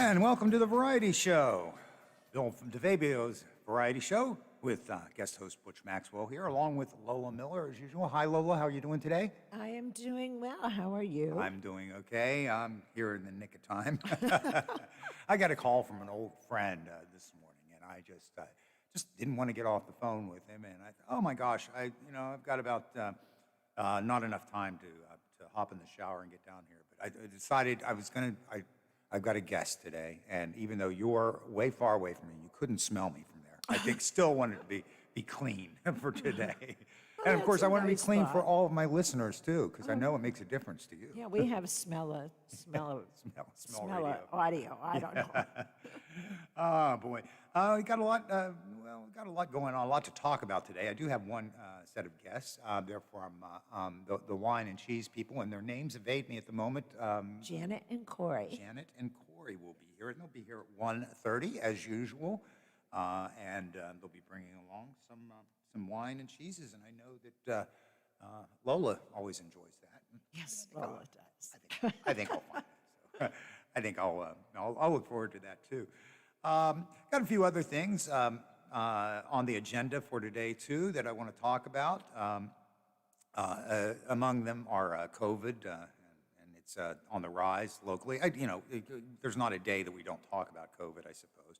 And welcome to the Variety Show. Bill from DeFabio's Variety Show with guest host Butch Maxwell here, along with Lola Miller as usual. Hi, Lola. How are you doing today? I am doing well. How are you? I'm doing okay. I'm here in the nick of time. I got a call from an old friend this morning, and I just didn't want to get off the phone with him. And I thought, oh my gosh, I've got about not enough time to hop in the shower and get down here. But I decided I've got a guest today, and even though you're way far away from me, you couldn't smell me from there. I think still wanted to be clean for today. And of course, I want to be clean for all of my listeners too, because I know it makes a difference to you. Yeah, we have smell audio. I don't know. Oh boy, we got a lot. We got a lot going on, a lot to talk about today. I do have one set of guests. They're from the wine and cheese people, and their names evade me at the moment. Janet and Corey. Janet and Corey will be here, and they'll be here at 1:30 as usual, and they'll be bringing along some wine and cheeses. And I know that Lola always enjoys that. Yes, Lola does. I think I'll find it. So I think I'll look forward to that too. Got a few other things on the agenda for today too that I want to talk about. Among them are COVID, and it's on the rise locally. There's not a day that we don't talk about COVID, I suppose.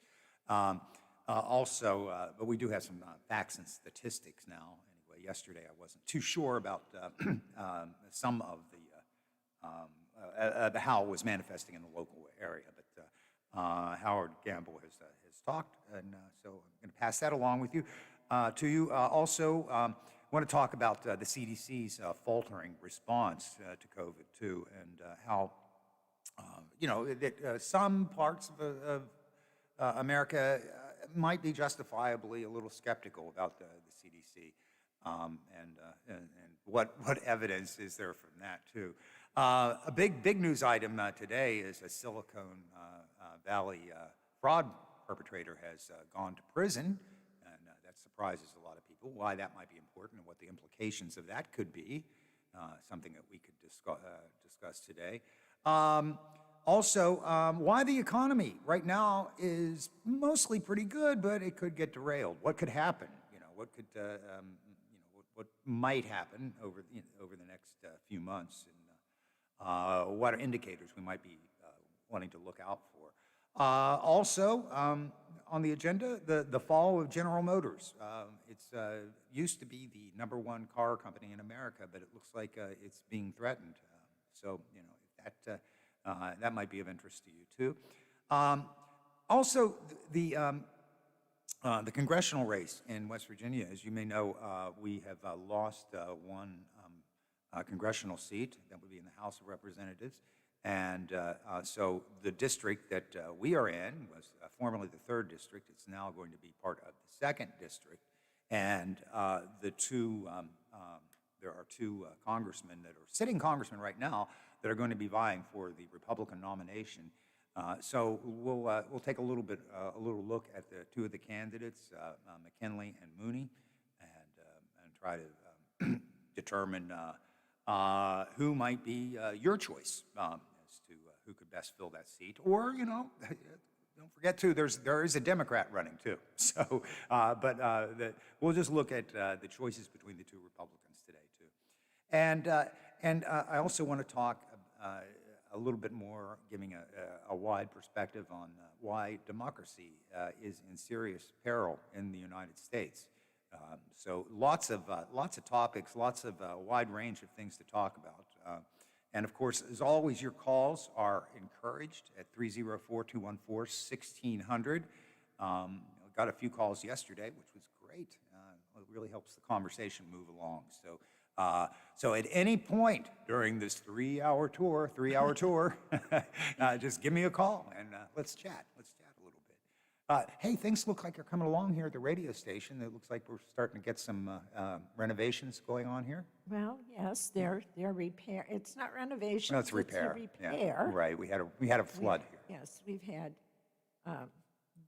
But we do have some facts and statistics now. Anyway, yesterday I wasn't too sure about some of how it was manifesting in the local area, but Howard Gamble has talked, and so I'm going to pass that along with you. To you, also, I want to talk about the CDC's faltering response to COVID too, and how that some parts of America might be justifiably a little skeptical about the CDC, and what evidence is there from that too. A big news item today is a Silicon Valley fraud perpetrator has gone to prison, and that surprises a lot of people. Why that might be important and what the implications of that could be, something that we could discuss today. Also, why the economy right now is mostly pretty good, but it could get derailed. What could happen? What might happen over the next few months, and what are indicators we might be wanting to look out for. Also, on the agenda, the fall of General Motors. It's used to be the #1 car company in America, but it looks like it's being threatened. So, that might be of interest to you too. Also, the congressional race in West Virginia, as you may know, we have lost one congressional seat. That would be in the House of Representatives. And so the district that we are in was formerly the 3rd district. It's now going to be part of the 2nd district. And there are two congressmen that are sitting congressmen right now that are going to be vying for the Republican nomination. So we'll take a little look at the two of the candidates, McKinley and Mooney, and try to determine who might be your choice as to who could best fill that seat. Or, don't forget too, there is a Democrat running too. So, we'll just look at the choices between the two Republicans today too. And I also want to talk a little bit more, giving a wide perspective on why democracy is in serious peril in the United States. So lots of topics, lots of wide range of things to talk about. And of course, as always, your calls are encouraged at 304-214-1600. Got a few calls yesterday, which was great. It really helps the conversation move along. So at any point during this 3-hour tour, just give me a call and let's chat a little bit. Hey, things look like they're coming along here at the radio station. It looks like we're starting to get some renovations going on here. Well, yes, they're repair. It's not renovation. No, it's repair. It's a repair. Yeah, right. We had a flood here. Yes, we've had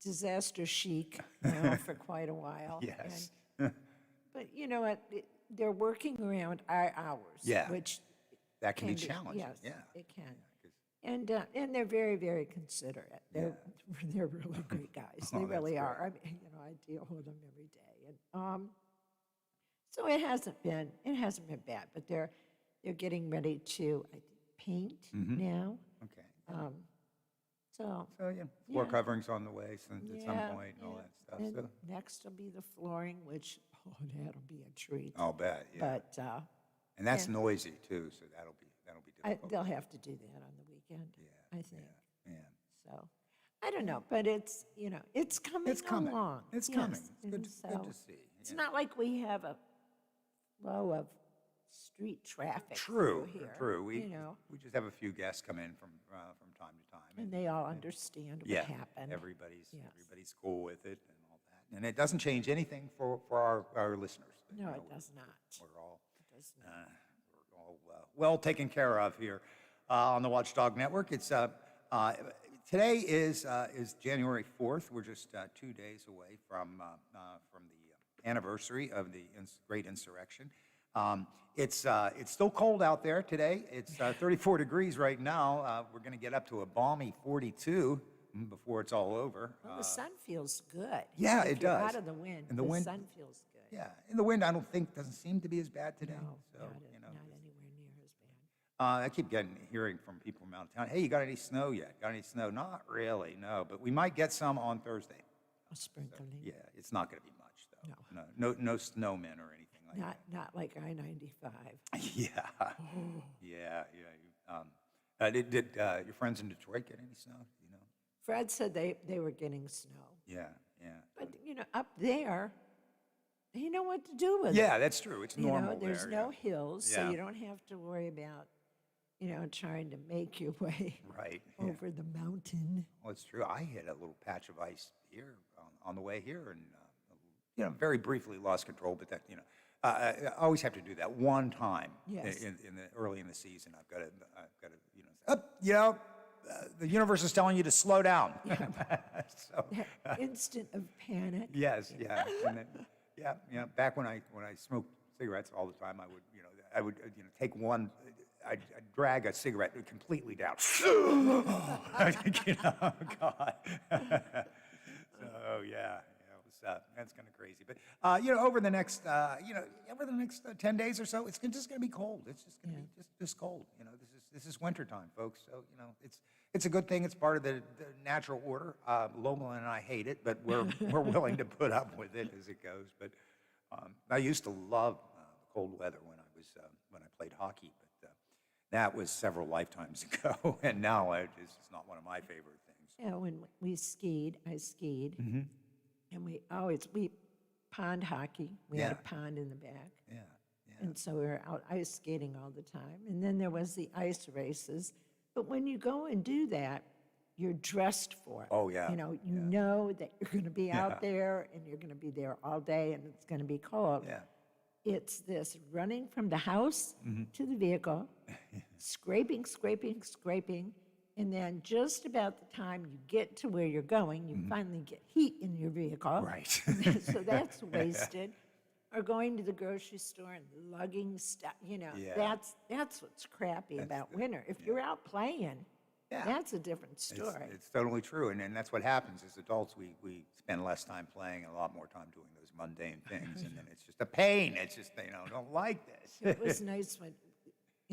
disaster chic for quite a while. Yes. But you know what? They're working around our hours. Yeah. Which that can be challenging. Yes, yeah. it can. And they're very, very considerate. They're really great guys. They Oh, that's really are. great. I mean, I deal with them every day. And so it hasn't been bad, but they're getting ready to, I think, paint now. Okay. Um, so So, yeah, floor yeah. coverings on the way at some yeah, point and all yeah. that stuff. And So, next will be the flooring, which that'll be a treat. I'll bet, yeah. But And that's yeah. noisy too, so that'll be difficult. they'll have to do that on the weekend. Yeah, I think. yeah. So, I don't know, but it's, it's coming It's coming. along. It's Yes, coming. It's good and to so see. It's yeah. not like we have a flow of street traffic True, through here. true. We We just have a few guests come in from time to time. and they all understand what yeah, happened. everybody's Yes. cool with it and all that. And it doesn't change anything for our listeners. But, No, it does not. We're all It does not. we're all well taken care of here on the Watchdog Network. It's today is January 4th. We're just 2 days away from the anniversary of the Great Insurrection. It's still cold out there today. It's 34 degrees right now. We're going to get up to a balmy 42 before it's all over. Well, the sun feels good. yeah, If it you're does. out of the wind, And the wind- sun feels good. Yeah, and the wind I don't think doesn't seem to be as bad today. No, so not you know, anywhere near as bad. I keep hearing from people from out of town. Hey, you got any snow yet? Got any snow? Not really, no. But we might get some on Thursday. A sprinkling. Yeah, it's not going to be much though. No. No snowmen or anything like Not like I-95. that. Yeah, yeah. Did your friends in Detroit get any snow? You know? Fred said they were getting snow. Yeah. But, up there, they know what to do with it. Yeah, that's true. It's normal There's there. no hills, so Yeah. you don't have to worry about, trying to make your way Right. Yeah. over the mountain. Well, it's true. I hit a little patch of ice here on the way here, and very briefly lost control. But that I always have to do that one time Yes. in the early in the season. I've got to the universe is telling you to slow down. So That instant of panic. yes, yeah, and then, yeah. Back when I smoked cigarettes all the time, I would take one. I'd drag a cigarette completely down. God. So yeah, that's kind of crazy. But over the next 10 days or so, it's just going to be cold. It's just going to be just cold. This is wintertime, folks. So it's a good thing. It's part of the natural order. Lola and I hate it, but we're willing to put up with it as it goes. But I used to love cold weather when I played hockey, but that was several lifetimes ago, and now it's not one of my favorite things. Yeah, when I skied, and we pond hockey. We had a pond in the back. Yeah. And so we were out ice skating all the time. And then there was the ice races. But when you go and do that, you're dressed for it. Oh, yeah. You know that you're going to be out there and you're going to be there all day and it's going to be cold. Yeah. It's this running from the house to the vehicle, scraping, and then just about the time you get to where you're going, you finally get heat in your vehicle. Right. So that's wasted. Or going to the grocery store and lugging stuff, that's what's crappy about winter. If you're out playing, that's a different story. It's totally true, and that's what happens as adults. We spend less time playing and a lot more time doing those mundane things, and then it's just a pain. It's just don't like this. It was nice when,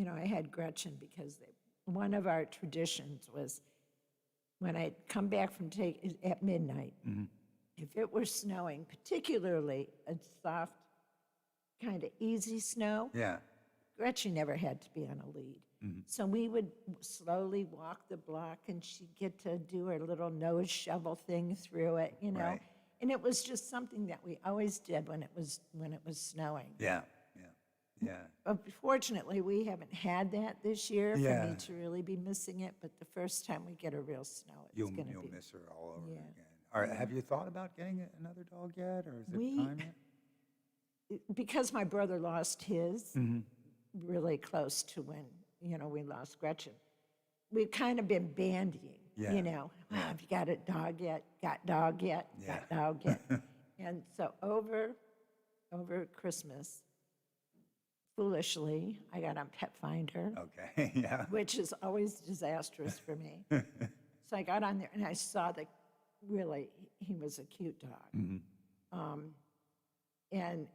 I had Gretchen because one of our traditions was when I'd come back from at midnight, if it were snowing, particularly a soft, kind of easy snow, Gretchen never had to be on a lead. So we would slowly walk the block and she'd get to do her little nose shovel thing through it, Right. And it was just something that we always did when it was snowing. Yeah. But fortunately, we haven't had that this year for Yeah. me to really be missing it. But the first time we get a real snow, it's You'll going to be. miss her all over Yeah. again. All right, have you thought about getting another dog yet, or is it We- time yet? Because my brother lost his Mm-hmm. really close to when, we lost Gretchen. We've kind of been bandying, Yeah. Have you got a dog yet? Got dog yet? Got dog yet? And so over Christmas, foolishly, I got on Pet Finder, Okay, yeah. which is always disastrous for me. So I got on there and I saw that really he was a cute dog. And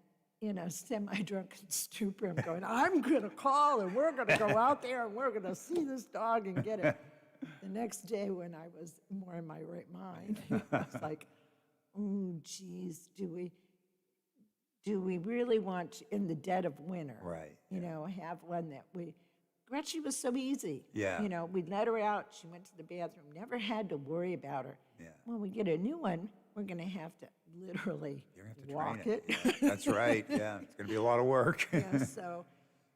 in a semi-drunken stupor, I'm going, I'm going to call and we're going to go out there and we're going to see this dog and get it. The next day when I was more in my right mind, I was like, oh, geez, do we really want, to, in the dead of winter, Right, you know, have one that Gretchen was so easy. Yeah. You know, we'd let her out, she went to the bathroom, never had to worry about her. Yeah. When we get a new one, we're going to have to literally You're gonna have to walk train it. Yeah, that's right, yeah. It's going to be a lot of work. Yeah, so,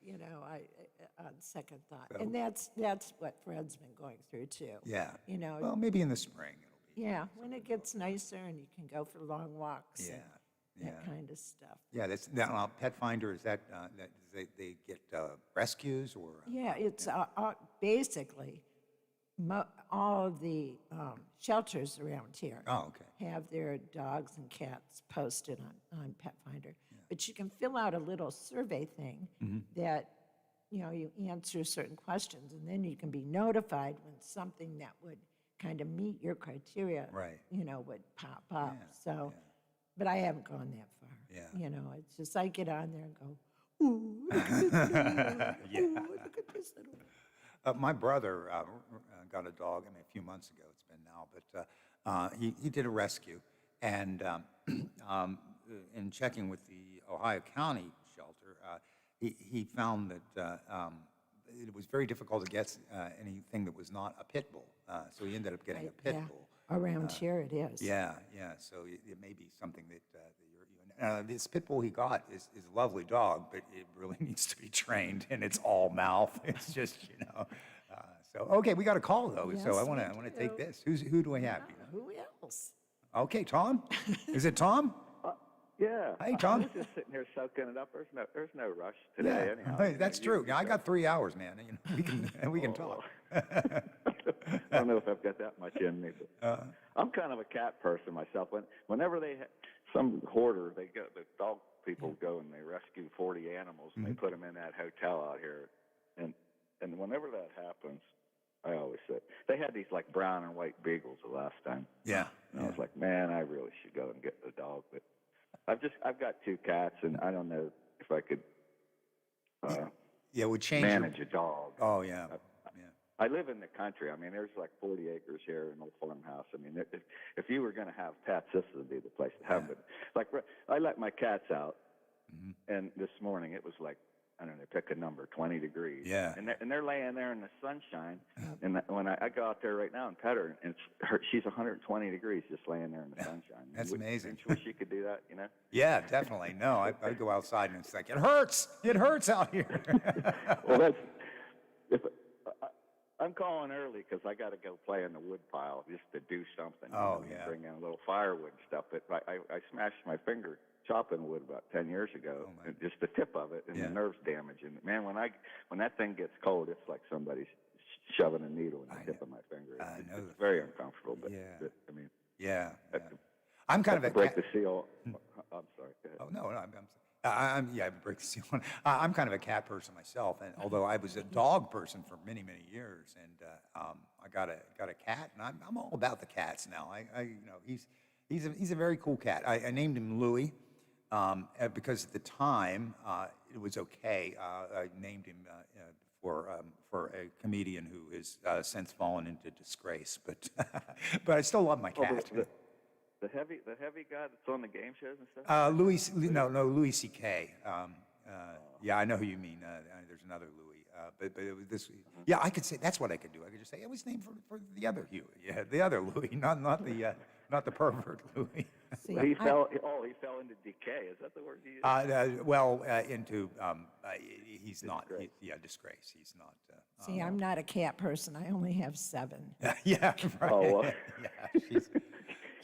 you know, on second thought. And that's what Fred's been going through too. Yeah. You know, Well, maybe in the spring it'll be. yeah, when it gets nicer and you can go for long walks Yeah, and that kind of stuff. Yeah, that's, now, Pet Finder, is that they get rescues or? Yeah, it's basically all of the shelters around here Oh, okay. have their dogs and cats posted on Pet Finder. But you can fill out a little survey thing that, you know, you answer certain questions, and then you can be notified when something that would kind of meet your criteria, Right. you know, would pop up. Yeah, So, but I haven't gone that far. Yeah. You know, it's just I get on there and go, ooh, look at this little one. Yeah. Ooh, look at this little one. My brother got a dog, I mean, a few months ago it's been now, but he did a rescue. And in checking with the Ohio County shelter, he found that it was very difficult to get anything that was not a pit bull. So he ended up getting a pit Yeah. bull. Around here it is. Yeah, yeah. So it may be something that this pit bull he got is a lovely dog, but it really needs to be trained, and it's all mouth. It's just, you know. So okay, we got a call though. So Yes, I want we to take do. this. Who do I have? You know? Who else? Okay, Tom. Is it Tom? Yeah. Hey, Tom. I was just sitting here soaking it up. There's no rush today anyhow. Hey, that's true. Yeah, I got 3 hours, man. You know, we can talk. I don't know if I've got that much in me, but I'm kind of a cat person myself. Whenever some hoarder, the dog people go and they rescue 40 animals and they put them in that hotel out here, and whenever that happens, I always say they had these like brown and white beagles the last time. Yeah. And I was like, man, I really should go and get the dog, but I've got 2 cats, and I don't know if I could Yeah, it would change manage a dog. Oh, yeah. I live in the country. I mean, there's like 40 acres here in a farmhouse. I mean, if you were going to have pets, this would be the place to have them. Like, I let my cats out, and this morning it was like, I don't know, pick a number, 20 degrees. Yeah. And they're laying there in the sunshine. And when I go out there right now and pet her, and she's 120 degrees just laying there in the sunshine. That's amazing. Don't you wish you could do that, you know? Yeah, definitely. No, I go outside and it's like, it hurts. It hurts out here. Well, I'm calling early because I got to go play in the wood pile just to do something. Oh, and yeah. Bring in a little firewood and stuff. But I smashed my finger chopping wood about 10 years ago, and just the tip of it, and the nerve's damaged. And man, when that thing gets cold, it's like somebody's shoving a needle in the tip of my finger. It's very uncomfortable. But, I mean, Yeah. that's I'm kind of a break the seal. I'm sorry. Go ahead. Oh, no, I'm I break the seal. I'm kind of a cat person myself, and although I was a dog person for many, many years, and I got a cat, and I'm all about the cats now. You know, he's a very cool cat. I named him Louie because at the time it was okay. I named him for a comedian who has since fallen into disgrace, but but I still love my cat. The heavy guy that's on the game shows and stuff? Louis C.K. Yeah, I know who you mean. There's another Louis, but it was this. Yeah, I could say that's what I could do. I could just say it was named for the other Huey. Yeah, the other Louis, not the pervert Louis. See, He fell into decay. Is that the word you use? Into he's not. Disgrace. He's not. see, I'm not a cat person. I only have 7. Yeah, right. Oh, well. Yeah,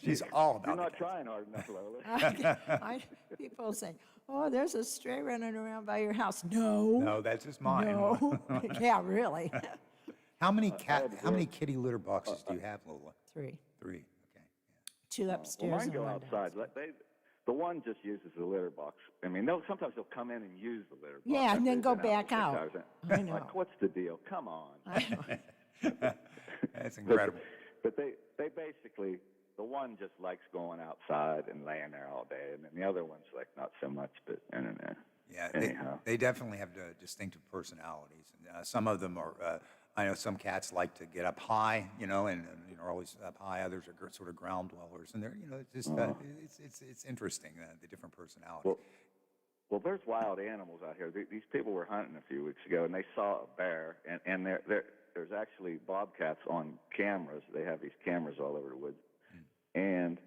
she's all about. You're not the cats. trying hard enough, Lola. People say, "Oh, there's a stray running around by your house." No, No, that's just mine. no. Yeah, really. How many kitty litter boxes do you have, Lola? 3, 3. Okay. 2 Well, upstairs mine and go 1 outside. downstairs. the one just uses the litter box. I mean, sometimes they'll come in and use the litter box. Yeah, and then They've go been back for 6 out. hours. I know. Like, what's the deal? Come on. I know. That's incredible. But they basically, the one just likes going outside and laying there all day, and then the other one's like not so much. But Yeah, anyhow, they definitely have distinctive personalities. And, some of them are, I know some cats like to get up high, and are always up high. Others are sort of ground dwellers, and they're, it's just, it's interesting, the different personalities. Well, there's wild animals out here. These people were hunting a few weeks ago, and they saw a bear, and there's actually bobcats on cameras. They have these cameras all over the woods, and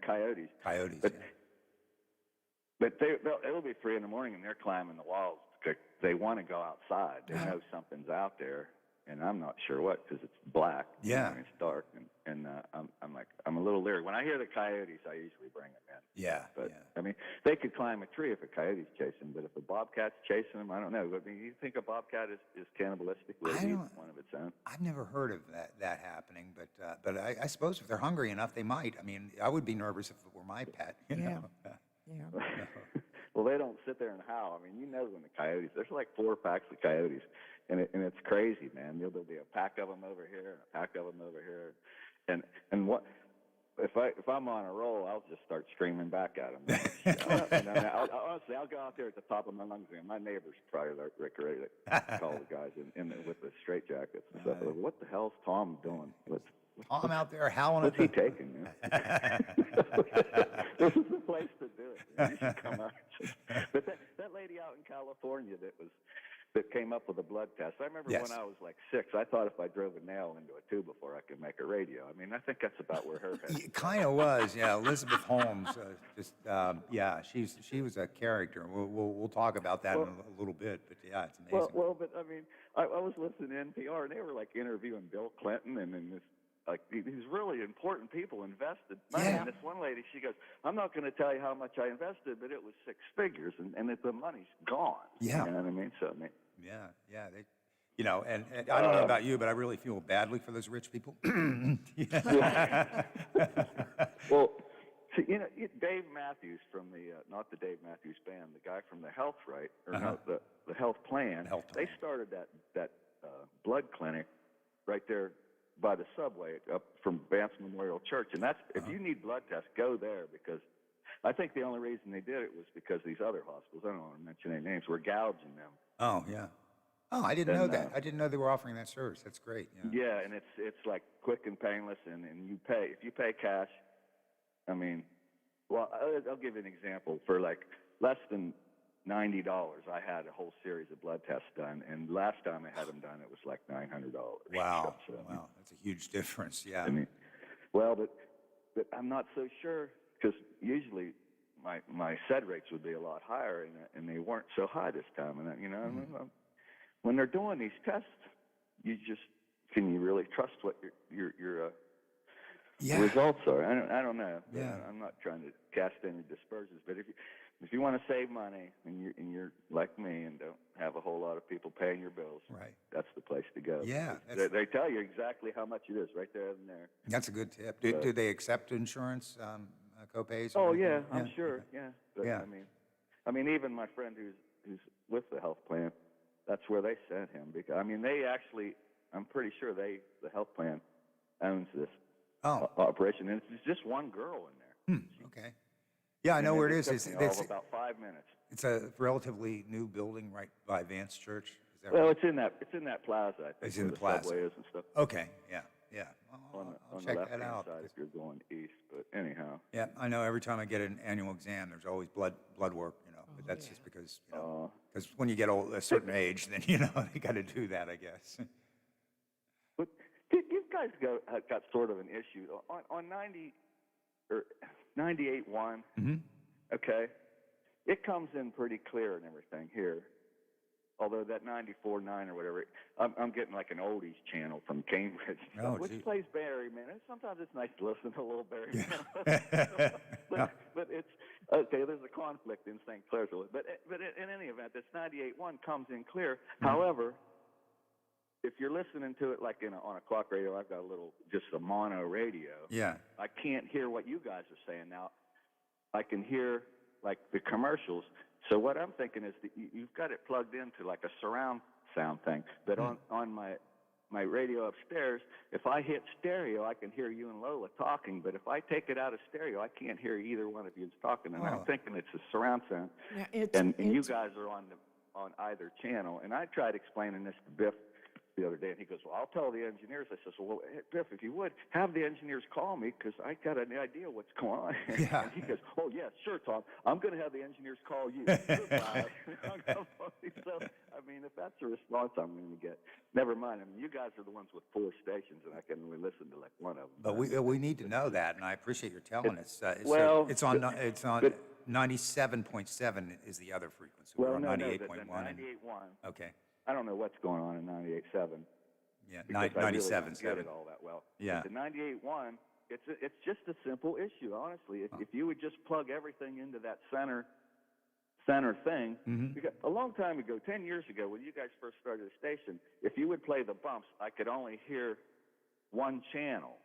coyotes. Coyotes, But it'll be 3 in the morning, and they're climbing the walls. They want to go outside. They know something's out there, and I'm not sure what, because it's black. Yeah. It's dark, and I'm a little leery. When I hear the coyotes, I usually bring them in. Yeah. But I mean, they could climb a tree if a coyote's chasing, but if a bobcat's chasing them, I don't know. I mean, you think a bobcat is cannibalistic? Would it eat one of its own? I've never heard of that happening, but I suppose if they're hungry enough, they might. I mean, I would be nervous if it were my pet. You know? Yeah. Well, they don't sit there and howl. I mean, when the coyotes, there's like 4 packs of coyotes, and it's crazy, man. There'll be a pack of them over here and a pack of them over here, and what if I'm on a roll, I'll just start screaming back at them. Honestly, I'll go out there at the top of my lungs, and my neighbors probably like ready to call the guys with the straight jackets and stuff. Like, what the hell's Tom doing? Tom out there howling. What's he taking? This is the place to do it. You should come out. But that lady out in California that came up with a blood test. I remember when I was like 6, I thought if I drove a nail into a tube before I could make a radio. I mean, I think that's about where her head. It kind of was, yeah. Elizabeth Holmes, she was a character. We'll talk about that in a little bit. But yeah, it's amazing. Well, but I mean, I was listening to NPR, and they were like interviewing Bill Clinton and this. Like these really important people invested money. Yeah. And this one lady, she goes, "I'm not going to tell you how much I invested, but it was 6 figures, and the money's gone." Yeah. You know what I mean? So I mean, yeah. They, and I don't know about you, but I really feel badly for those rich people. Well, see, Dave Matthews from not the Dave Matthews Band, the guy from the Health Right, or no, the Health Plan. They started that blood clinic right there by the subway up from Vance Memorial Church, and that's if you need blood tests, go there, because I think the only reason they did it was because these other hospitals, I don't want to mention any names, were gouging them. Oh yeah. Oh, I didn't know that. I didn't know they were offering that service. That's great. Yeah, and it's like quick and painless, and you pay if you pay cash. I mean, well, I'll give you an example. For like less than $90, I had a whole series of blood tests done, and last time I had them done, it was like $900. Wow, wow, that's a huge difference. Yeah. I mean, well, but I'm not so sure, because usually my SED rates would be a lot higher, and they weren't so high this time. And when they're doing these tests, can you really trust what your results are? I don't know. Yeah. I'm not trying to cast any dispersions, but if you want to save money and you're like me and don't have a whole lot of people paying your bills, right, that's the place to go. Yeah, they tell you exactly how much it is right there and there. That's a good tip. Do they accept insurance copays? Oh yeah, I'm sure. Yeah, but, yeah. I mean, even my friend who's with the health plan, that's where they sent him, because they actually, I'm pretty sure the health plan owns this operation, and it's just one girl in there. Okay. Yeah, I know where it is. It's about 5 minutes. It's a relatively new building right by Vance Church. Is that Well, right? it's in that plaza. I think, it's in the where plaza. Subway is and stuff. Okay. Yeah. Well, I'll On check the that left-hand out. side if you're going east, but anyhow. Yeah, I know. Every time I get an annual exam, there's always blood work. But that's just because because when you get a certain age, then they got to do that, I guess. But you guys got sort of an issue on 90 or 98.1. Mm-hmm. Okay, it comes in pretty clear and everything here. Although that 94.9 or whatever, I'm getting like an oldies channel from Cambridge, which plays Barry, man. And sometimes it's nice to listen to a little Barry. But it's okay. There's a conflict in St. Clair's, but in any event, this 98.1 comes in clear. Mm-hmm. However, if you're listening to it like on a clock radio, I've got just a mono radio. Yeah. I can't hear what you guys are saying now. I can hear like the commercials. So what I'm thinking is that you've got it plugged into like a surround sound thing. But on my radio upstairs, if I hit stereo, I can hear you and Lola talking. But if I take it out of stereo, I can't hear either one of you talking. And I'm thinking it's a surround sound. Yeah, and you guys are on either channel. And I tried explaining this to Biff the other day, and he goes, well, I'll tell the engineers. I says, well, Biff, if you would, have the engineers call me because I got an idea what's going on. Yeah. And he goes, oh, yeah, sure, Tom. I'm going to have the engineers call you. Goodbye. So, I mean, if that's the response I'm going to get, never mind. I mean, you guys are the ones with 4 stations, and I can only listen to like one of them. But we need to know that, and I appreciate your telling us. It's on 97.7 is the other frequency. Well, We're on no, 98.1. 98.1. Okay. I don't know what's going on in 98.7. Yeah, because I really don't 97.7. get it all that well. Yeah. But the 98.1, it's just a simple issue, honestly. If you would just plug everything into that center thing, because a long time ago, 10 years ago, when you guys first started the station, if you would play the bumps, I could only hear one channel.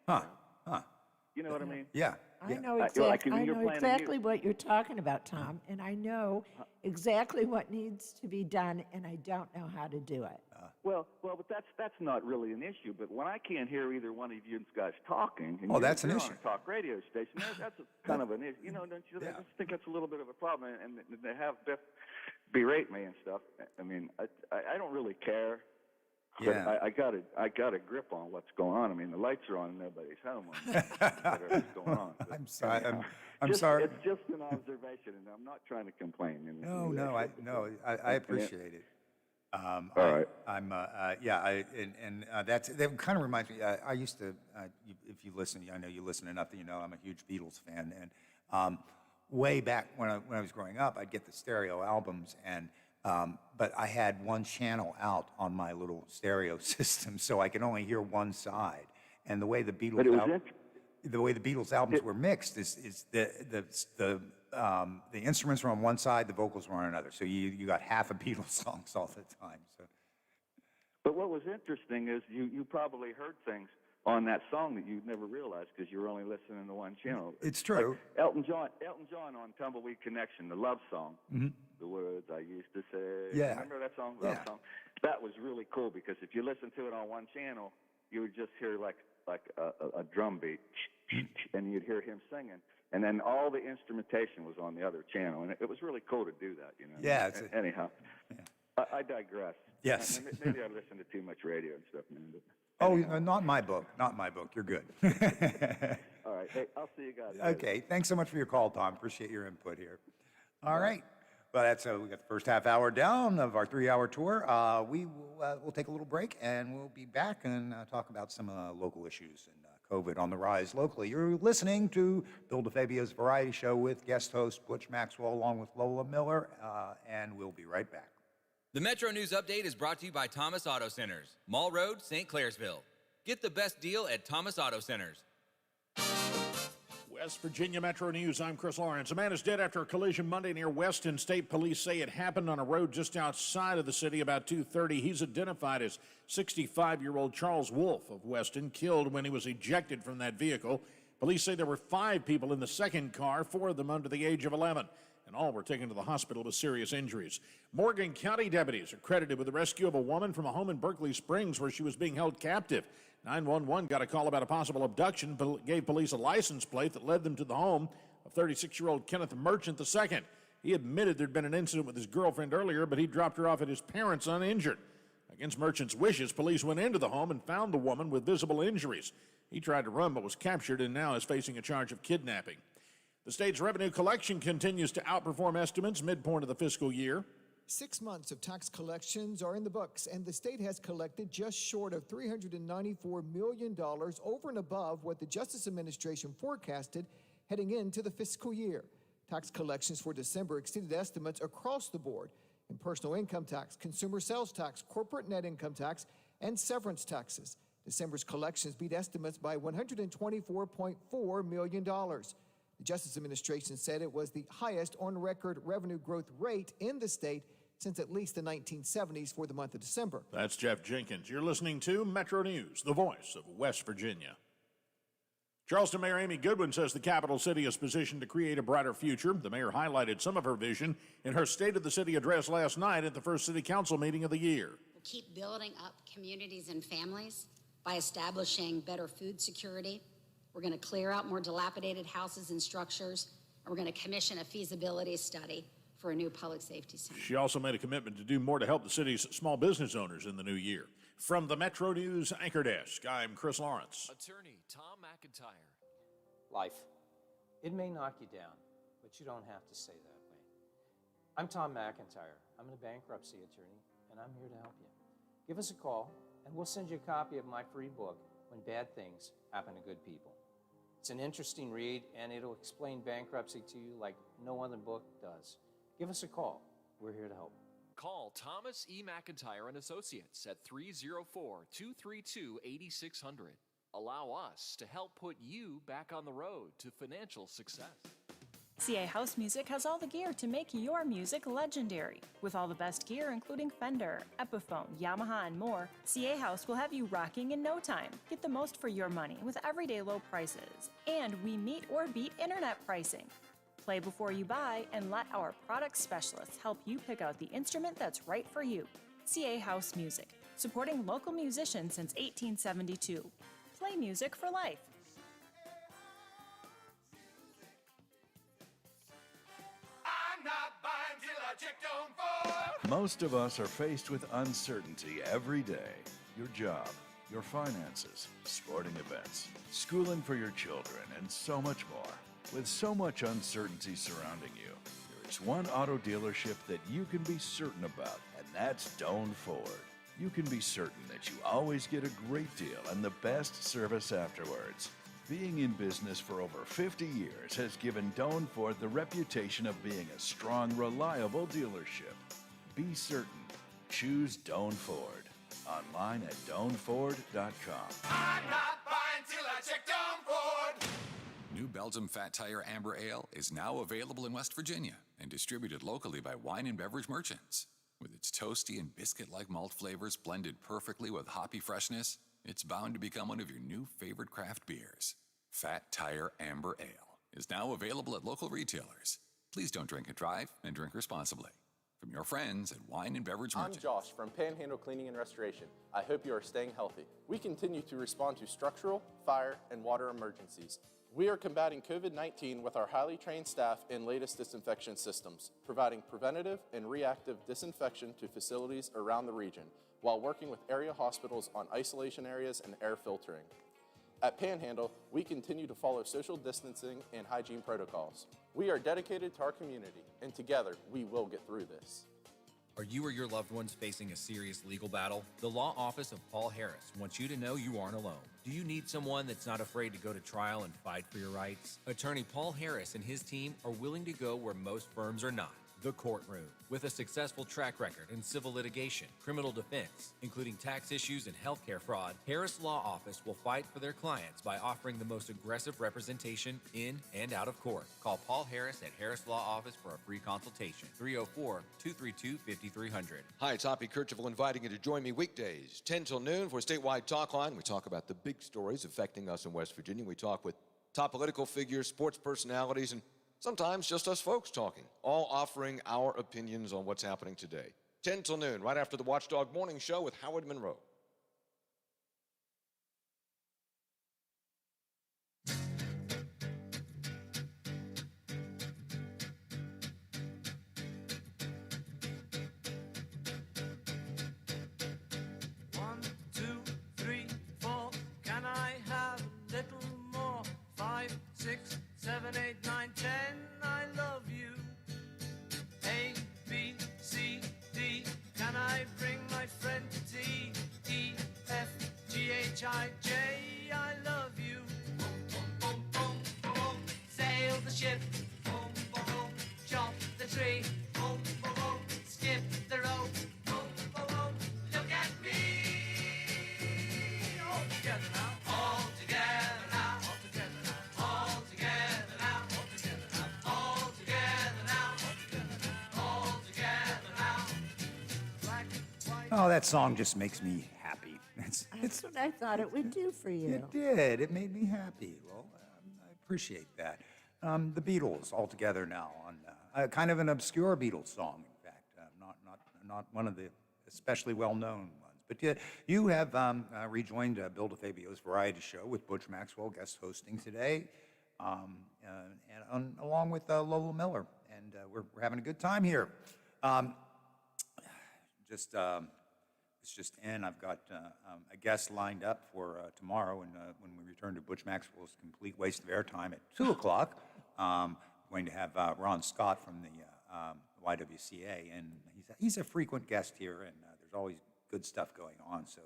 You know what I mean? Yeah. I know Like when you're playing exactly what you're talking about, Tom, and I know exactly what needs to be done, and I don't know how to do it. Well, but that's not really an issue. But when I can't hear either one of you guys talking, and that's an you're issue. on a talk radio station, that's kind of an issue. You know, don't you? Yeah. I just think that's a little bit of a problem. And to have Biff berate me and stuff, I mean, I don't really care. But Yeah. I got a grip on what's going on. I mean, the lights are on and nobody's home. Whatever's going on. But I'm sorry. I'm just, sorry. It's just an observation, and I'm not trying to complain. I appreciate it. All right. That kind of reminds me. I used to, if you listen, I know you listen enough that you know I'm a huge Beatles fan, and way back when I was growing up, I'd get the stereo albums, and but I had one channel out on my little stereo system, so I could only hear one side. And the way the Beatles albums were mixed is the instruments were on one side, the vocals were on another. So you got half of Beatles songs all the time. So. But what was interesting is you probably heard things on that song that you never realized because you were only listening to one channel. It's true. Like Elton John on Tumbleweed Connection, the love song. The words I used to say. Yeah. Remember that song? Yeah. Love song? That was really cool because if you listen to it on one channel, you would just hear like a drum beat, and you'd hear him singing. And then all the instrumentation was on the other channel, and it was really cool to do that, you know. Yeah. Anyhow, Yeah. I digress. Yes. Maybe I listen to too much radio and stuff, man. But Oh, not my book. Not my book. You're good. all right. Hey, I'll see you guys. Okay. Thanks so much for your call, Tom. Appreciate your input here. All right. Well, we got the first half hour down of our 3-hour tour. We'll take a little break, and we'll be back and talk about some local issues and COVID on the rise locally. You're listening to Bill DeFabio's Variety Show with guest host Butch Maxwell along with Lola Miller, and we'll be right back. The Metro News Update is brought to you by Thomas Auto Centers, Mall Road, St. Clairsville. Get the best deal at Thomas Auto Centers. West Virginia Metro News, I'm Chris Lawrence. A man is dead after a collision Monday near Weston. State police say it happened on a road just outside of the city about 2:30. He's identified as 65-year-old Charles Wolf of Weston, killed when he was ejected from that vehicle. Police say there were 5 people in the second car, 4 of them under the age of 11, and all were taken to the hospital with serious injuries. Morgan County deputies are credited with the rescue of a woman from a home in Berkeley Springs where she was being held captive. 911 got a call about a possible abduction, gave police a license plate that led them to the home of 36-year-old Kenneth Merchant II. He admitted there'd been an incident with his girlfriend earlier, but he dropped her off at his parents' uninjured. Against Merchant's wishes, police went into the home and found the woman with visible injuries. He tried to run but was captured and now is facing a charge of kidnapping. The state's revenue collection continues to outperform estimates midpoint of the fiscal year. 6 months of tax collections are in the books, and the state has collected just short of $394 million over and above what the Justice Administration forecasted heading into the fiscal year. Tax collections for December exceeded estimates across the board in personal income tax, consumer sales tax, corporate net income tax, and severance taxes. December's collections beat estimates by $124.4 million. The Justice Administration said it was the highest on-record revenue growth rate in the state since at least the 1970s for the month of December. That's Jeff Jenkins. You're listening to Metro News, the voice of West Virginia. Charleston Mayor Amy Goodwin says the capital city is positioned to create a brighter future. The mayor highlighted some of her vision in her State of the City address last night at the first city council meeting of the year. We'll keep building up communities and families by establishing better food security. We're going to clear out more dilapidated houses and structures, and we're going to commission a feasibility study for a new public safety center. She also made a commitment to do more to help the city's small business owners in the new year. From the Metro News Anchor Desk, I'm Chris Lawrence. Attorney Tom McIntyre. Life. It may knock you down, but you don't have to stay that way. I'm Tom McIntyre. I'm a bankruptcy attorney, and I'm here to help you. Give us a call, and we'll send you a copy of my free book, When Bad Things Happen to Good People. It's an interesting read, and it'll explain bankruptcy to you like no other book does. Give us a call. We're here to help. Call Thomas E. McIntyre and Associates at 304-232-8600. Allow us to help put you back on the road to financial success. CA House Music has all the gear to make your music legendary. With all the best gear, including Fender, Epiphone, Yamaha, and more, CA House will have you rocking in no time. Get the most for your money with everyday low prices. And we meet or beat internet pricing. Play before you buy and let our product specialists help you pick out the instrument that's right for you. CA House Music, supporting local musicians since 1872. Play music for life. I'm not buying till I checked on Ford. Most of us are faced with uncertainty every day. Your job, your finances, sporting events, schooling for your children, and so much more. With so much uncertainty surrounding you, there is one auto dealership that you can be certain about, and that's Doan Ford. You can be certain that you always get a great deal and the best service afterwards. Being in business for over 50 years has given Doan Ford the reputation of being a strong, reliable dealership. Be certain. Choose Doan Ford. Online at doanford.com. I'm not buying till I check Doan Ford. New Belgium Fat Tire Amber Ale is now available in West Virginia and distributed locally by wine and beverage merchants. With its toasty and biscuit-like malt flavors blended perfectly with hoppy freshness, it's bound to become one of your new favorite craft beers. Fat Tire Amber Ale is now available at local retailers. Please don't drink and drive, and drink responsibly. From your friends at Wine and Beverage Merchants. I'm Josh from Panhandle Cleaning and Restoration. I hope you are staying healthy. We continue to respond to structural, fire, and water emergencies. We are combating COVID-19 with our highly trained staff and latest disinfection systems, providing preventative and reactive disinfection to facilities around the region, while working with area hospitals on isolation areas and air filtering. At Panhandle, we continue to follow social distancing and hygiene protocols. We are dedicated to our community, and together, we will get through this. Are you or your loved ones facing a serious legal battle? The law office of Paul Harris wants you to know you aren't alone. Do you need someone that's not afraid to go to trial and fight for your rights? Attorney Paul Harris and his team are willing to go where most firms are not. The courtroom. With a successful track record in civil litigation, criminal defense, including tax issues and healthcare fraud, Harris Law Office will fight for their clients by offering the most aggressive representation in and out of court. Call Paul Harris at Harris Law Office for a free consultation. 304-232-5300. Hi, it's Hoppy Kercheval inviting you to join me weekdays, 10 till noon for a statewide talk line. We talk about the big stories affecting us in West Virginia. We talk with top political figures, sports personalities, and sometimes just us folks talking, all offering our opinions on what's happening today. 10 till noon, right after the Watchdog Morning Show with Howard Monroe. One, two, three, four. Can I have a little more? 5, 6, 7, 8, 9, 10. I love you. A, B, C, D. Can I bring my friend to tea? E, F, G, H, I, J. I love you. Boom, boom, boom, boom, boom. Sail the ship. Boom, boom, boom. Chop the tree. Boom, boom, boom. Skip the rope. Boom, boom, boom. Look at me. All together now. All together now. All together now. All together now. All together now. All together now. All together now. Black, white. Oh, that song just makes me happy. That's what I thought it would do for you. It did. It made me happy. Well, appreciate that. The Beatles all together now on kind of an obscure Beatles song, in fact, not one of the especially well-known ones. But you have rejoined Bill DeFabio's variety show with Butch Maxwell guest hosting today, and along with Lola Miller, and we're having a good time here. It's just in. I've got a guest lined up for tomorrow, and when we return to Butch Maxwell's Complete Waste of Airtime at 2 o'clock, going to have Ron Scott from the YWCA, and he's a frequent guest here, and there's always good stuff going on. So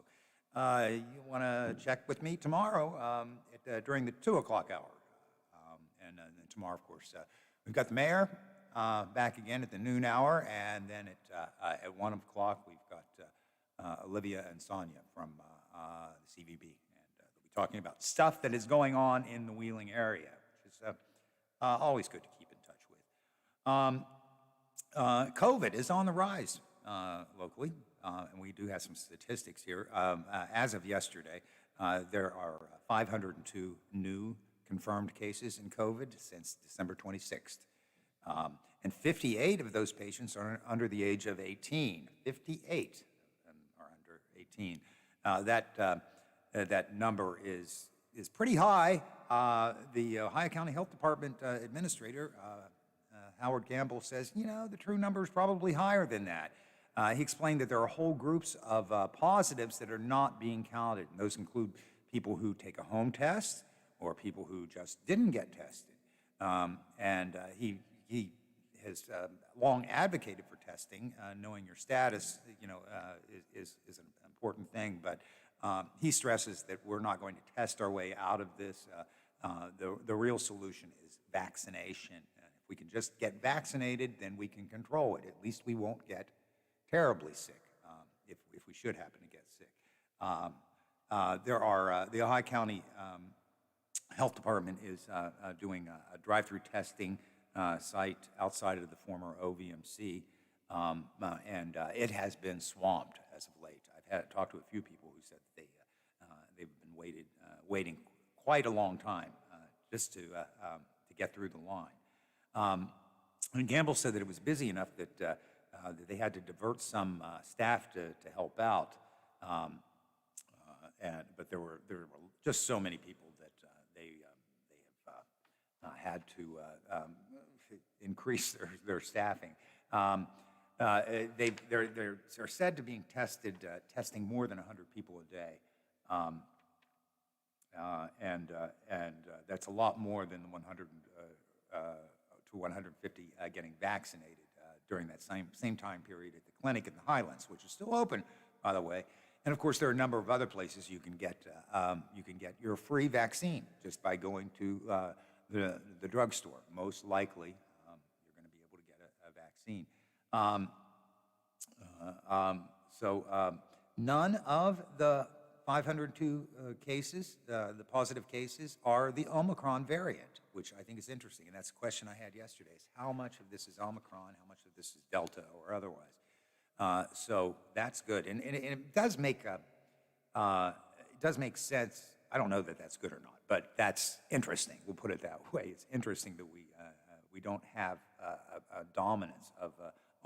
you want to check with me tomorrow during the 2 o'clock hour, and then tomorrow, of course, we've got the mayor back again at the noon hour, and then at 1 o'clock we've got Olivia and Sonia from the CVB, and they'll be talking about stuff that is going on in the Wheeling area, which is always good to keep in touch with. COVID is on the rise locally, and we do have some statistics here. As of yesterday, there are 502 new confirmed cases in COVID since December 26th. And 58 of those patients are under the age of 18. 58 are under 18. That number is pretty high. The Ohio County Health Department administrator, Howard Campbell, says, the true number is probably higher than that. He explained that there are whole groups of positives that are not being counted. And those include people who take a home test or people who just didn't get tested. And he has long advocated for testing. Knowing your status, is an important thing. But he stresses that we're not going to test our way out of this. The real solution is vaccination. If we can just get vaccinated, then we can control it. At least we won't get terribly sick if we should happen to get sick. There are the Ohio County Health Department is doing a drive-through testing site outside of the former OVMC, and it has been swamped as of late. I've talked to a few people who said they've been waiting quite a long time just to get through the line. And Gamble said that it was busy enough that they had to divert some staff to help out, but there were just so many people that they have had to increase their staffing. They're said to be testing more than 100 people a day, and that's a lot more than the 100 to 150 getting vaccinated during that same time period at the clinic in the Highlands, which is still open, by the way. And of course, there are a number of other places you can get your free vaccine just by going to the drugstore. Most likely, you're going to be able to get a vaccine. So none of the 502 cases, the positive cases, are the Omicron variant, which I think is interesting. And that's a question I had yesterday: is how much of this is Omicron, how much of this is Delta, or otherwise. So that's good, and it does make sense. I don't know that that's good or not, but that's interesting. We'll put it that way. It's interesting that we don't have a dominance of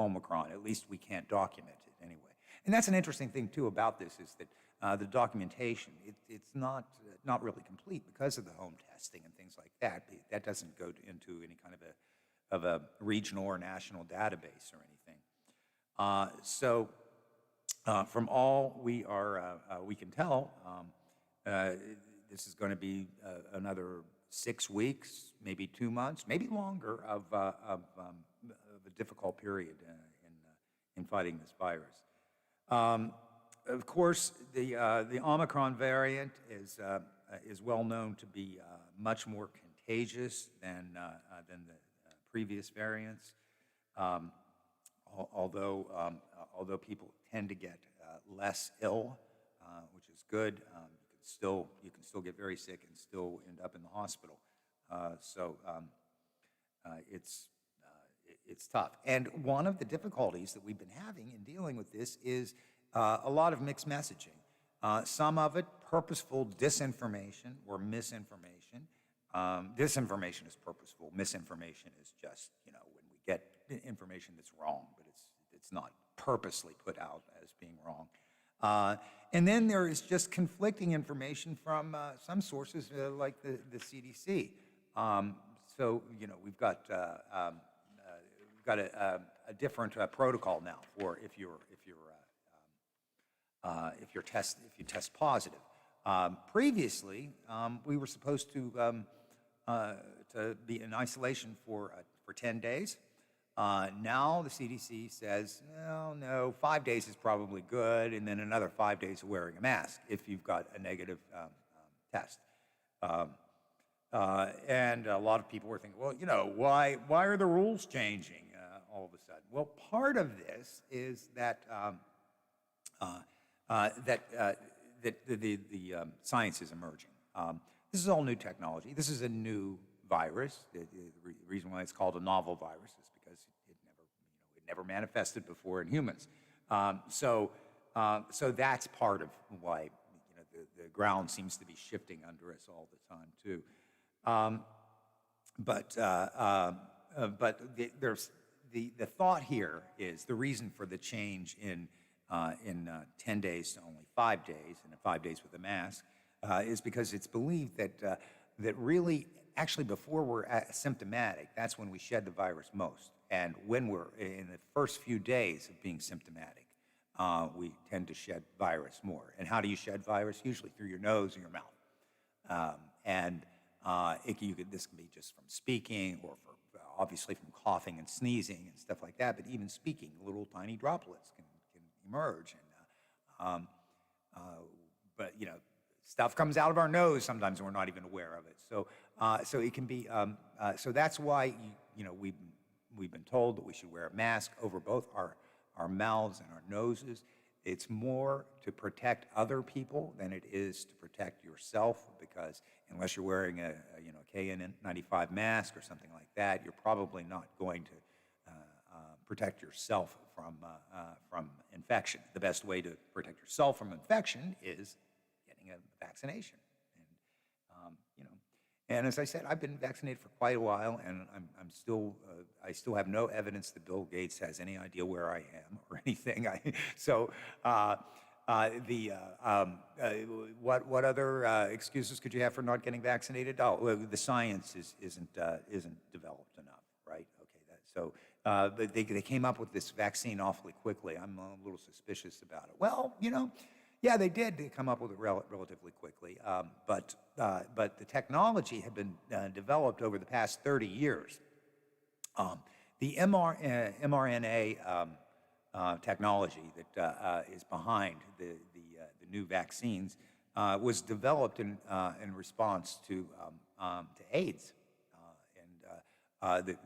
Omicron. At least we can't document it anyway. And that's an interesting thing too about this is that the documentation it's not really complete because of the home testing and things like that. That doesn't go into any kind of a regional or national database or anything. So from all we can tell, this is going to be another 6 weeks, maybe 2 months, maybe longer of a difficult period in fighting this virus. Of course, the Omicron variant is well known to be much more contagious than the previous variants. Although people tend to get less ill, which is good, you can still get very sick and still end up in the hospital. So it's tough. And one of the difficulties that we've been having in dealing with this is a lot of mixed messaging. Some of it purposeful disinformation or misinformation, Disinformation is purposeful. Misinformation is just, when we get information that's wrong, but it's not purposely put out as being wrong. And then there is just conflicting information from some sources like the CDC. So, we've got a different protocol now for if you test positive. Previously, we were supposed to be in isolation for 10 days. Now the CDC says, no, 5 days is probably good, and then another 5 days of wearing a mask if you've got a negative test. And a lot of people were thinking, well, why are the rules changing all of a sudden? Well, part of this is that the science is emerging. This is all new technology. This is a new virus. The reason why it's called a novel virus is because it never manifested before in humans. So that's part of why the ground seems to be shifting under us all the time too. But there's the thought here is the reason for the change in 10 days to only 5 days, and 5 days with a mask, is because it's believed that really, actually, before we're symptomatic, that's when we shed the virus most. And when we're in the first few days of being symptomatic, we tend to shed virus more. And how do you shed virus? Usually through your nose or your mouth. This can be just from speaking, or obviously from coughing and sneezing and stuff like that. But even speaking, little tiny droplets can emerge. And but stuff comes out of our nose sometimes, and we're not even aware of it. So it can be. So that's why we've been told that we should wear a mask over both our mouths and our noses. It's more to protect other people than it is to protect yourself, because unless you're wearing a KN95 mask or something like that, you're probably not going to protect yourself from infection. The best way to protect yourself from infection is getting a vaccination. And as I said, I've been vaccinated for quite a while, and I still have no evidence that Bill Gates has any idea where I am or anything. What other excuses could you have for not getting vaccinated? Oh, well, the science isn't developed enough, right? Okay, they came up with this vaccine awfully quickly. I'm a little suspicious about it. Well, yeah, they did come up with it relatively quickly, but the technology had been developed over the past 30 years. The mRNA technology that is behind the new vaccines was developed in response to AIDS, and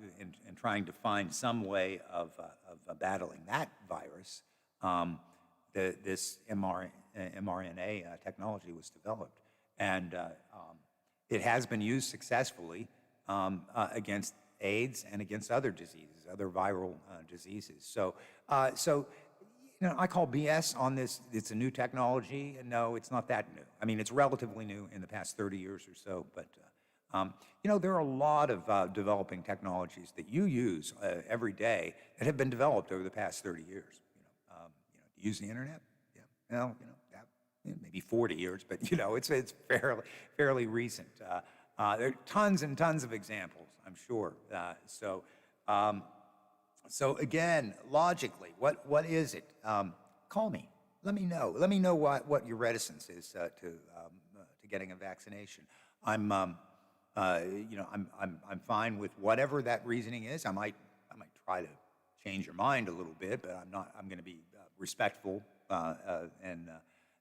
trying to find some way of battling that virus. This mRNA technology was developed, and it has been used successfully against AIDS and against other diseases, other viral diseases. So I call BS on this. It's a new technology, and no, it's not that new. I mean, it's relatively new in the past 30 years or so, but there are a lot of developing technologies that you use every day that have been developed over the past 30 years. Use the internet? Yeah. Well, maybe 40 years, but it's fairly recent. There are tons and tons of examples, I'm sure. So again, logically, what is it? Call me. Let me know. Let me know what your reticence is to getting a vaccination. I'm fine with whatever that reasoning is. I might try to change your mind a little bit, but I'm going to be respectful, but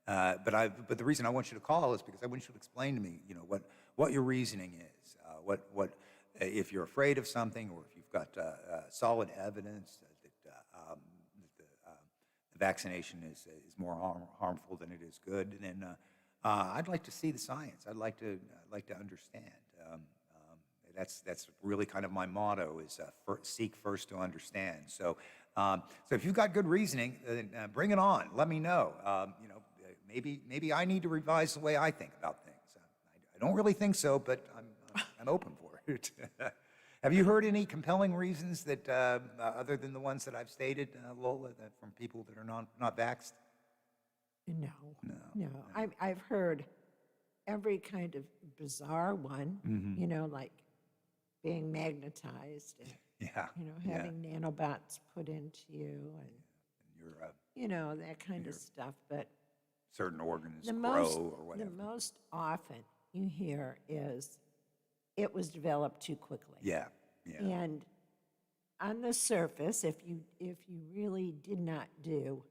the reason I want you to call is because I want you to explain to me, what your reasoning is, what if you're afraid of something, or if you've got solid evidence that the vaccination is more harmful than it is good, then I'd like to see the science. I'd like to understand. That's really kind of my motto, is seek first to understand. So if you've got good reasoning, then bring it on. Let me know. Maybe I need to revise the way I think about things. I don't really think so, but I'm open for it. Have you heard any compelling reasons that, other than the ones that I've stated, Lola, that from people that are not vaxxed? No. I've heard every kind of bizarre one, you know, like being magnetized and, Yeah. you know, having nanobots put into you and, Your you know, that kind of stuff. But certain organs the grow most, or whatever. the most often you hear is it was developed too quickly. Yeah. And on the surface, if you really did not do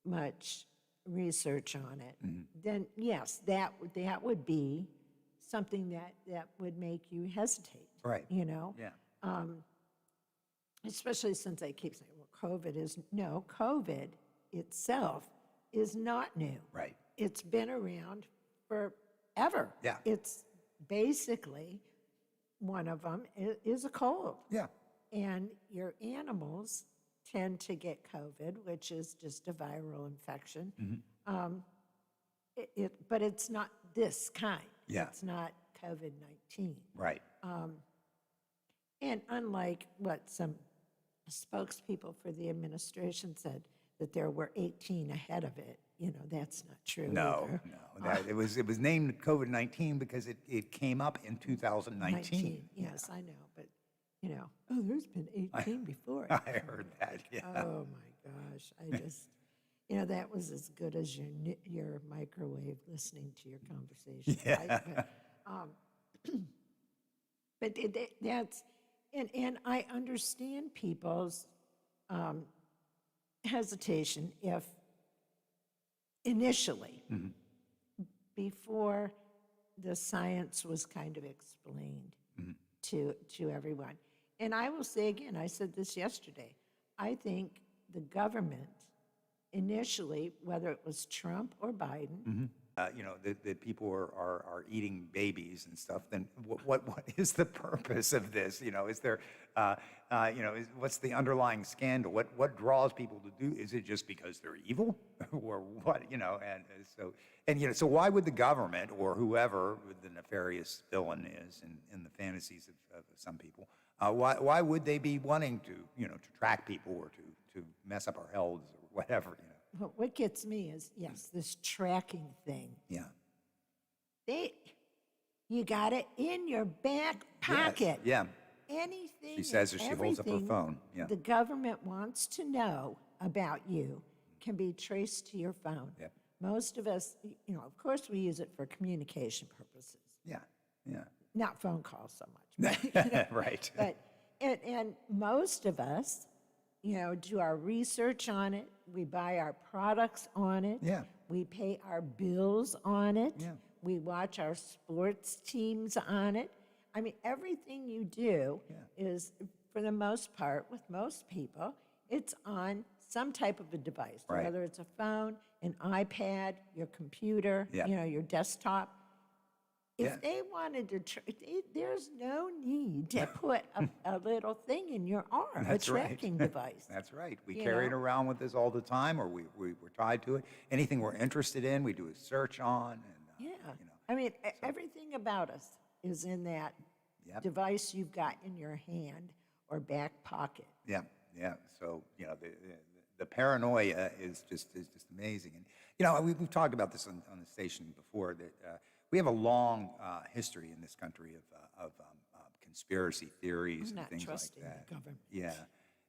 much research on it, then yes, that would be something that would make you hesitate. Right. You know? Yeah. Especially since I keep saying, well, COVID itself is not new. Right. It's been around forever. Yeah. It's basically one of them is a cold. Yeah. And your animals tend to get COVID, which is just a viral infection. But it's not this kind. Yeah. It's not COVID-19. Right. And unlike what some spokespeople for the administration said, that there were 18 ahead of it, you know, that's not true No, either. no. It was named COVID-19 because it came up in 2019. Yes, I know, but, you know, there's been 18 before. I heard that, yeah. Oh, my gosh. I just, you know, that was as good as your microwave listening to your conversation. Yeah. Right? But that's, and I understand people's hesitation if initially, before the science was kind of explained to everyone. And I will say again, I said this yesterday, I think the government initially, whether it was Trump or Biden, You know, that people are eating babies and stuff, then what is the purpose of this? You know, is there, you know, what's the underlying scandal? What draws people to do? Is it just because they're evil or what, you know? And you know, so why would the government or whoever the nefarious villain is in the fantasies of some people, why would they be wanting to, you know, to track people or to mess up our health or whatever, you know? what gets me is, yes, this tracking thing. Yeah. You got it in your back pocket. Yes, yeah. Anything She says and as she holds up her everything phone. Yeah. the government wants to know about you can be traced to your phone. Yep. Most of us, you know, of course we use it for communication purposes, Yeah. Yeah. not phone calls so much. But, you know, Right. But, and most of us, you know, do our research on it. We buy our products on it. Yeah. We pay our bills on it. Yeah. We watch our sports teams on it. I mean, everything you do is, for the most part, with most people, it's on some type of a device, Right. whether it's a phone, an iPad, your computer, Yeah. you know, your desktop. If Yeah. they wanted to, there's no need to put a little thing in your arm, That's a right. tracking device. That's right. We You carry it know? around with us all the time, or we're tied to it. Anything we're interested in, we do a search on. And, Yeah. You know, I mean, everything about us is in that Yep. device you've got in your hand or back pocket. yeah, yeah. So, you know, the paranoia is just amazing. And, you know, we've talked about this on the station before, that we have a long history in this country of conspiracy theories I'm and not things like trusting that. the government. Yeah.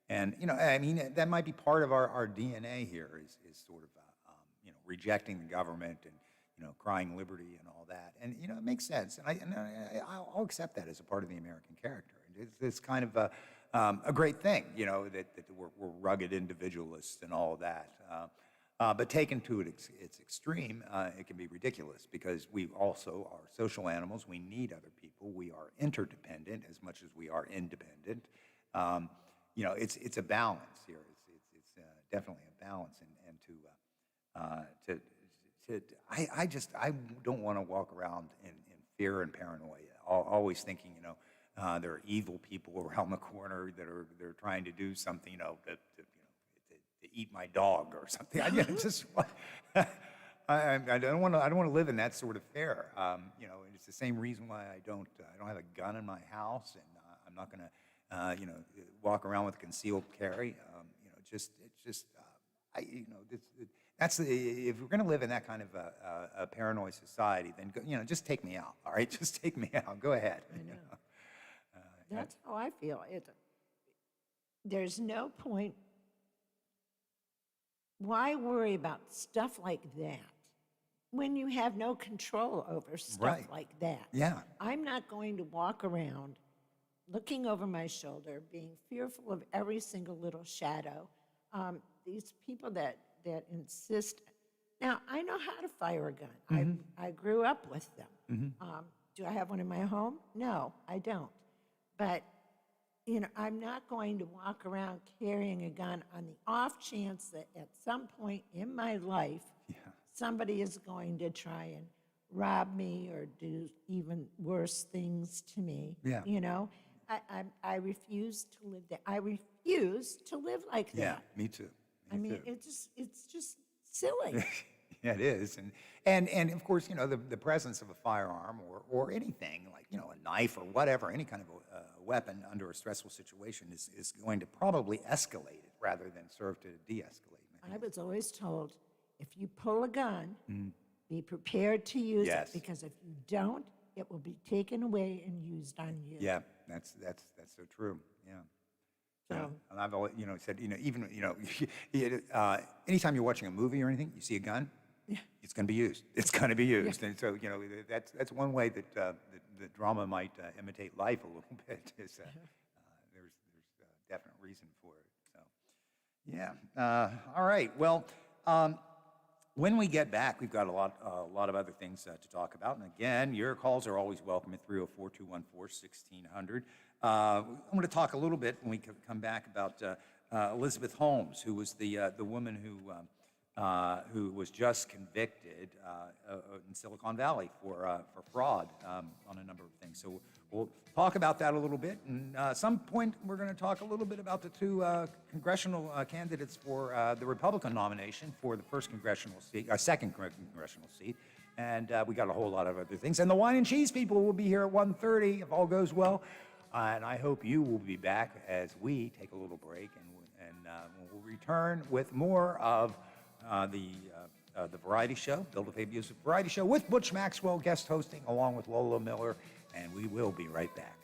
And, you know, I mean, that might be part of our DNA here is sort of, you know, rejecting the government and, you know, crying liberty and all that. And, you know, it makes sense. And I'll accept that as a part of the American character. It's kind of a great thing, you know, that we're rugged individualists and all that. But taken to its extreme, it can be ridiculous because we also are social animals. We need other people. We are interdependent as much as we are independent. You know, it's a balance here. It's definitely a balance, and I don't want to walk around in fear and paranoia, always thinking, you know, there are evil people around the corner that they're trying to do something, you know, to eat my dog or something. I just, I don't want to live in that sort of fare. You know, it's the same reason why I don't have a gun in my house, and I'm not going to, you know, walk around with concealed carry. You know, that's if we're going to live in that kind of a paranoid society, then you know, just take me out. All right, just take me out. Go ahead. I know. That's how I feel. There's no point. Why worry about stuff like that when you have no control over stuff Right. like that? Yeah. I'm not going to walk around looking over my shoulder, being fearful of every single little shadow. These people that insist. Now, I know how to fire a gun. I grew up with them. Do I have one in my home? No, I don't. But, you know, I'm not going to walk around carrying a gun on the off chance that at some point in my life, somebody is going to try and rob me or do even worse things to me. Yeah. You know, I refuse to live that. I refuse to live like that. Yeah, me too. I mean, it's just silly. Yeah, it is, and of course, you know, the presence of a firearm or anything like, you know, a knife or whatever, any kind of a weapon under a stressful situation is going to probably escalate it rather than serve to de-escalate. I was always told, if you pull a gun, be prepared to use Yes. it, because if you don't, it will be taken away and used on you. Yeah, that's so true. Yeah. So, And I've always, you know, said, you know, even, you know, anytime you're watching a movie or anything, you see a gun, it's going to be used. It's going to be used. And so, you know, that's one way that the drama might imitate life a little bit. Is there's definite reason for it. So, yeah. All right. Well, when we get back, we've got a lot of other things to talk about. And again, your calls are always welcome at 304-214-1600. I'm going to talk a little bit when we come back about Elizabeth Holmes, who was the woman who was just convicted in Silicon Valley for fraud on a number of things. So we'll talk about that a little bit. And at some point, we're going to talk a little bit about the two congressional candidates for the Republican nomination for the second congressional seat. And we got a whole lot of other things. And the wine and cheese people will be here at 1:30 if all goes well. And I hope you will be back as we take a little break, and we'll return with more of the variety show, Bill DeFabio's Variety Show, with Butch Maxwell guest hosting, along with Lola Miller, and we will be right back.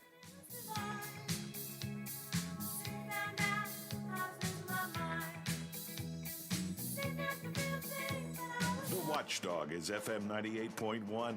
The Watchdog is FM 98.1.